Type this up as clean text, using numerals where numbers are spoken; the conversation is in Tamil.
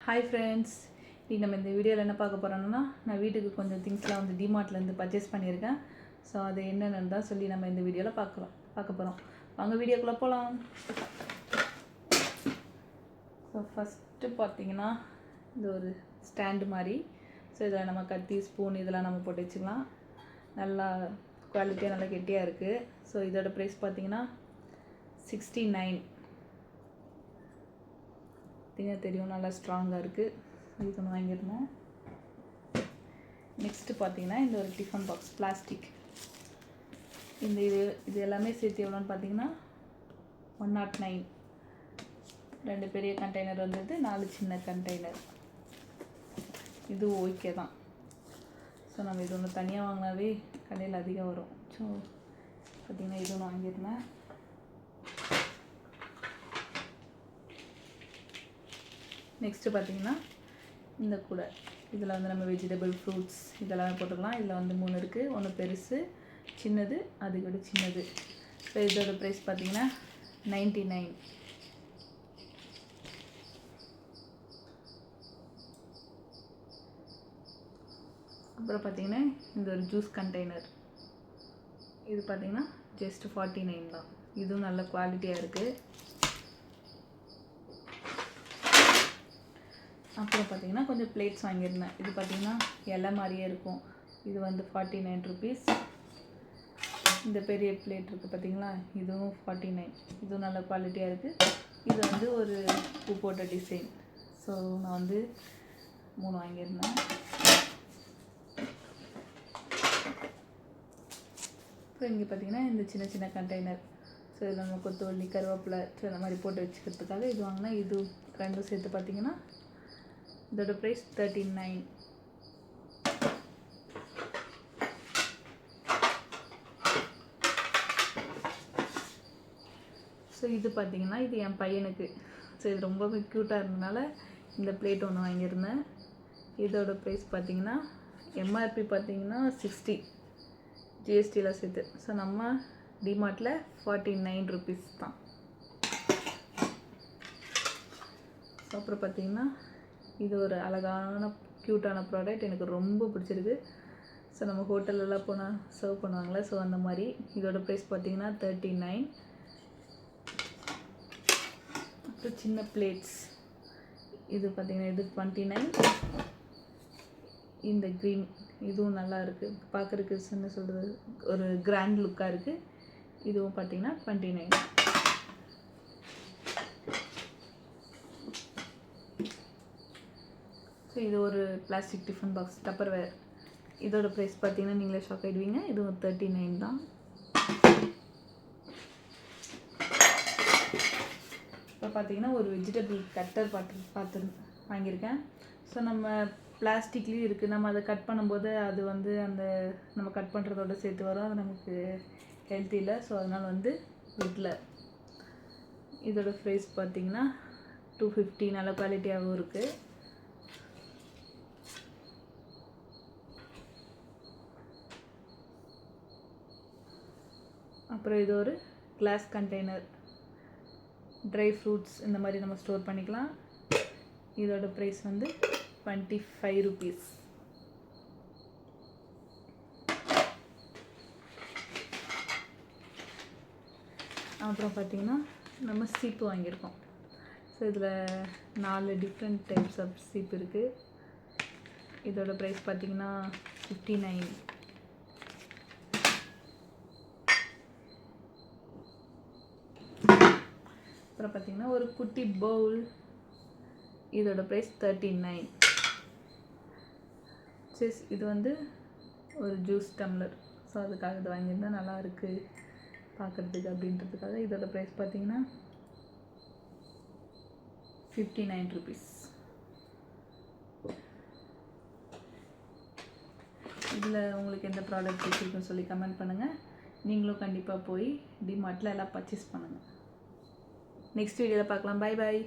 ஹாய் ஃப்ரெண்ட்ஸ், இன்றைக்கி நம்ம இந்த வீடியோவில் என்ன பார்க்க போகிறோம்னா, நான் வீட்டுக்கு கொஞ்சம் திங்ஸ்லாம் வந்து டிமார்ட்லேருந்து பர்ச்சேஸ் பண்ணியிருக்கேன். ஸோ அது என்னென்னு தான் சொல்லி நம்ம இந்த வீடியோவில் பார்க்க போகிறோம். வாங்க வீடியோக்குள்ளே போகலாம். ஸோ ஃபஸ்ட்டு பார்த்தீங்கன்னா இந்த ஒரு ஸ்டாண்டு மாதிரி. ஸோ இதில் நம்ம கத்தி, ஸ்பூன் இதெல்லாம் நம்ம போட்டு வச்சுக்கலாம். நல்லா குவாலிட்டியாக நல்லா கெட்டியாக இருக்குது. ஸோ இதோட ப்ரைஸ் பார்த்தீங்கன்னா 69. தெரியும், நல்லா ஸ்ட்ராங்காக இருக்குது. இது ஒன்று வாங்கியிருந்தேன். நெக்ஸ்ட்டு பார்த்தீங்கன்னா இந்த ஒரு டிஃபன் பாக்ஸ் பிளாஸ்டிக். இது எல்லாமே சேர்த்து எவ்வளோன்னு பார்த்தீங்கன்னா 109. 2 பெரிய கண்டெய்னர் வந்தது, 4 சின்ன கண்டெய்னர். இது ஓகே தான். ஸோ நம்ம இது ஒன்று தனியாக வாங்கினாவே கடையில் அதிகம் வரும். ஸோ பார்த்திங்கன்னா இது ஒன்று வாங்கியிருந்தேன். நெக்ஸ்ட்டு பார்த்திங்கன்னா இந்த கூடை. இதில் வந்து நம்ம வெஜிடபிள், ஃப்ரூட்ஸ் இதெல்லாம் போட்டுக்கலாம். இதில் வந்து 3 இருக்குது. ஒன்று பெருசு, சின்னது, அது கூட சின்னது. ஸோ இதோட ப்ரைஸ் பார்த்திங்கன்னா 99. அப்புறம் பார்த்திங்கன்னா இந்த ஒரு ஜூஸ் கண்டெய்னர். இது பார்த்திங்கன்னா ஜஸ்ட் 49 தான். இதுவும் நல்ல குவாலிட்டியாக இருக்குது. அப்புறம் பார்த்திங்கன்னா கொஞ்சம் பிளேட்ஸ் வாங்கியிருந்தேன். இது பார்த்திங்கன்னா இலை மாதிரியே இருக்கும். இது வந்து 49 ருபீஸ். இந்த பெரிய பிளேட் இருக்குது பார்த்திங்களா, இதுவும் 49. இதுவும் நல்ல குவாலிட்டியாக இருக்குது. இது வந்து ஒரு பூ போட்ட டிசைன். ஸோ நான் வந்து 3 வாங்கியிருந்தேன். அப்புறம் இங்கே பார்த்திங்கன்னா இந்த சின்ன சின்ன கண்டெய்னர். ஸோ இதில் நம்ம கொத்தமல்லி, கருவேப்பிலை இந்த மாதிரி போட்டு வச்சுக்கிறதுக்காக இது வாங்கினா. இது ரெண்டும் சேர்த்து பார்த்திங்கன்னா இதோட ப்ரைஸ் 39. ஸோ இது பார்த்திங்கன்னா இது என் பையனுக்கு. ஸோ இது ரொம்ப க்யூட்டாக இருந்ததுனால இந்த பிளேட் ஒன்று வாங்கியிருந்தேன். இதோட ப்ரைஸ் பார்த்திங்கன்னா எம்ஆர்பி பார்த்திங்கன்னா 60 ஜிஎஸ்டியில் சேர்த்து. ஸோ நம்ம டிமார்ட்டில் 49 ருபீஸ் தான். ஸோ அப்புறம் பார்த்திங்கன்னா இது ஒரு அழகான க்யூட்டான ப்ராடக்ட், எனக்கு ரொம்ப பிடிச்சிருக்கு. ஸோ நம்ம ஹோட்டலெல்லாம் போனால் சர்வ் பண்ணுவாங்களே, ஸோ அந்த மாதிரி. இதோட ப்ரைஸ் பார்த்திங்கன்னா 39. அப்புறம் சின்ன பிளேட்ஸ். இது பார்த்திங்கன்னா இது 29. இந்த க்ரீன் இதுவும் நல்லா இருக்குது, பார்க்குறதுக்கு என்ன சொல்கிறது, ஒரு கிராண்ட் லுக்காக இருக்குது. இதுவும் பார்த்திங்கன்னா 29. ஸோ இது ஒரு பிளாஸ்டிக் டிஃபன் பாக்ஸ் டப்பர்வேர். இதோட ப்ரைஸ் பார்த்தீங்கன்னா நீங்களே ஷாக் ஆகிடுவீங்க. இதுவும் 39 தான். இப்போ பார்த்தீங்கன்னா ஒரு வெஜிடபிள் கட்டர் பார்த்து வாங்கியிருக்கேன். ஸோ நம்ம பிளாஸ்டிக்லேயும் இருக்குது. நம்ம அதை கட் பண்ணும்போது அது வந்து அந்த நம்ம கட் பண்ணுறதோட சேர்த்து வரும். அது நமக்கு ஹெல்த்தி இல்லை. ஸோ அதனால் வந்து வீட்டில் இதோட ப்ரைஸ் பார்த்திங்கன்னா 250. நல்ல குவாலிட்டியாகவும் இருக்குது. அப்புறம் இது ஒரு கிளாஸ் கண்டெய்னர். ட்ரை ஃப்ரூட்ஸ் இந்த மாதிரி நம்ம ஸ்டோர் பண்ணிக்கலாம். இதோட ப்ரைஸ் வந்து 25 ருபீஸ். அப்புறம் பார்த்திங்கன்னா நம்ம சீப்பு வாங்கியிருக்கோம். ஸோ இதில் 4 டிஃப்ரெண்ட் டைப்ஸ் ஆஃப் சீப் இருக்குது. இதோட ப்ரைஸ் பார்த்திங்கன்னா 59. அப்புறம் பார்த்திங்கன்னா ஒரு குட்டி பவுல். இதோட ப்ரைஸ் 39. சரி, இது வந்து ஒரு ஜூஸ் டம்ளர். ஸோ அதுக்காக இது வாங்கியிருந்தால் நல்லா இருக்குது பார்க்குறதுக்கு அப்படின்றதுக்காக. இதோட ப்ரைஸ் பார்த்திங்கன்னா 59 ருபீஸ். இதில் உங்களுக்கு எந்த ப்ராடக்ட் பிடிச்சிருக்குன்னு சொல்லி கமெண்ட் பண்ணுங்கள். நீங்களும் கண்டிப்பாக போய் டிமார்ட்டில் எல்லாம் பர்ச்சேஸ் பண்ணுங்கள். நெக்ஸ்ட் வீடியோவில் பார்க்கலாம். Bye bye.